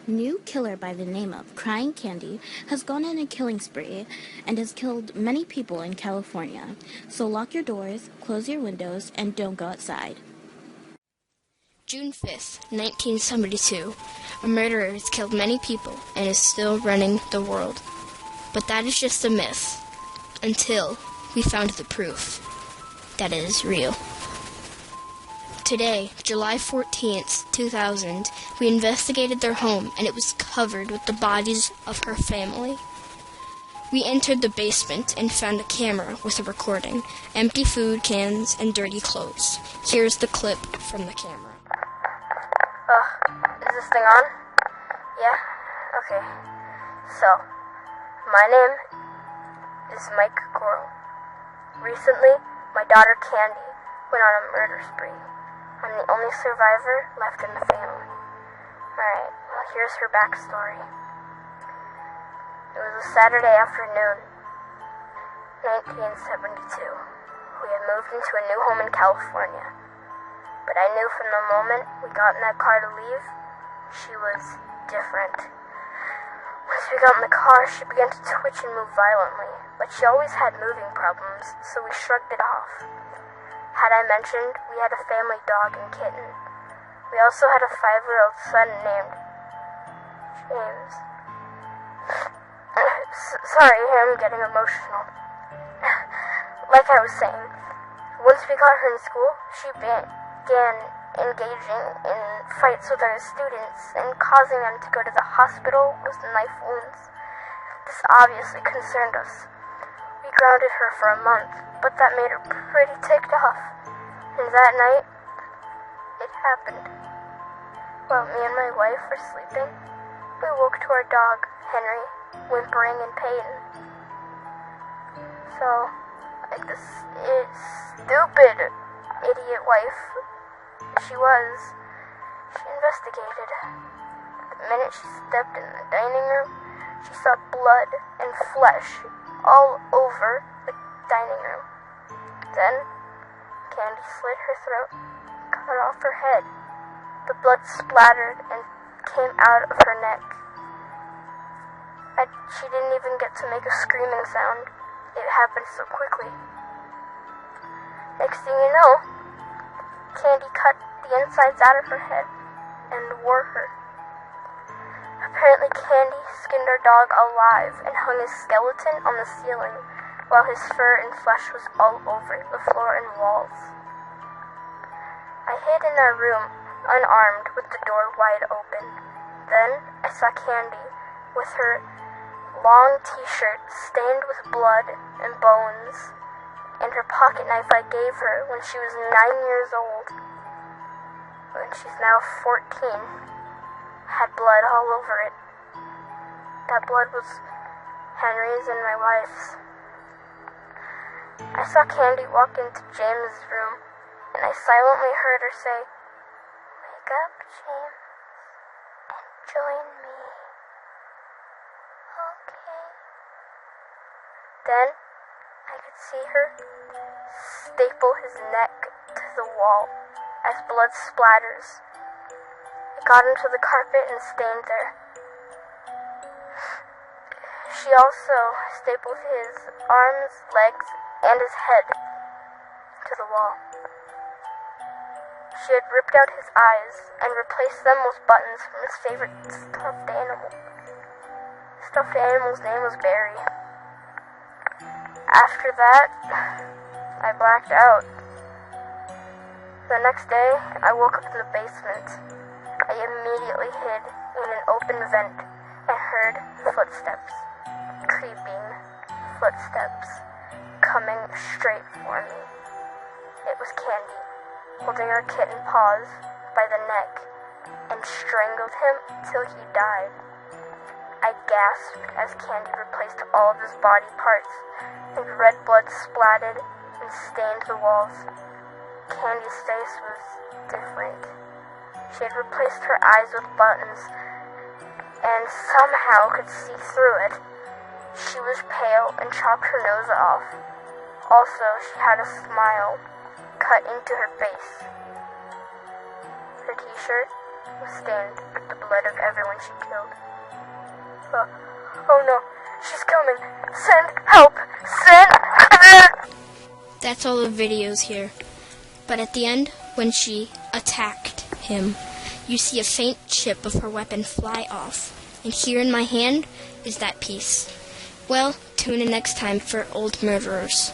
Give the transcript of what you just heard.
new killer by the name of Crying Candy has gone on a killing spree and has killed many people in California. So lock your doors, close your windows, and don't go outside. June 5th, 1972. A murderer has killed many people and is still running the world. But that is just a myth, until we found the proof that it is real. Today, July 14th, 2000, we investigated their home and it was covered with the bodies of her family. We entered the basement and found a camera with a recording, empty food cans, and dirty clothes. Here's the clip from the camera. Is this thing on? Yeah? Okay. So, my name is Mike Coral. Recently, my daughter Candy went on a murder spree. I'm the only survivor left in the family. Alright, well, here's her backstory. It was a Saturday afternoon, 1972. We had moved into a new home in California. But I knew from the moment we got in that car to leave, she was different. Once we got in the car, she began to twitch and move violently, but she always had moving problems, so we shrugged it off. Had I mentioned we had a family dog and kitten? We also had a 5-year-old son named James. Sorry, I'm getting emotional. Like I was saying, once we got her in school, she began engaging in fights with other students and causing them to go to the hospital with knife wounds. This obviously concerned us. We grounded her for a month, but that made her pretty ticked off. And that night, it happened. While me and my wife were sleeping, we woke to our dog, Henry, whimpering in pain. So, like this stupid idiot wife she investigated. The minute she stepped in the dining room, she saw blood and flesh all over the dining room. Then, Candy slit her throat, cut off her head. The blood splattered and came out of her neck. She didn't even get to make a screaming sound. It happened so quickly. Next thing you know, Candy cut the insides out of her head and wore her. Apparently Candy skinned our dog alive and hung his skeleton on the ceiling, while his fur and flesh was all over the floor and walls. I hid in our room, unarmed, with the door wide open. Then I saw Candy, with her long t-shirt stained with blood and bones, and her pocket knife I gave her when she was 9 years old. When she's now 14, had blood all over it. That blood was Henry's and my wife's. I saw Candy walk into James's room, and I silently heard her say, "Wake up, James, and join me." Okay. Then I could see her staple his neck to the wall as blood splatters. It got into the carpet and stained there. She also stapled his arms, legs, and his head to the wall. She had ripped out his eyes and replaced them with buttons from his favorite stuffed animal. The stuffed animal's name was Barry. After that, I blacked out. The next day, I woke up in the basement. I immediately hid in an open vent and heard footsteps, creeping footsteps, coming straight for me. It was Candy, holding her kitten paws by the neck and strangled him till he died. I gasped as Candy replaced all of his body parts, and red blood splattered and stained the walls. Candy's face was different. She had replaced her eyes with buttons, and somehow could see through it. She was pale and chopped her nose off. Also, she had a smile cut into her face. Her t-shirt was stained with the blood of everyone she killed. Oh no, she's coming. Send help! Send help! That's all the videos here. But at the end, when she attacked him, you see a faint chip of her weapon fly off. And here in my hand is that piece. Well, tune in next time for Old Murderers.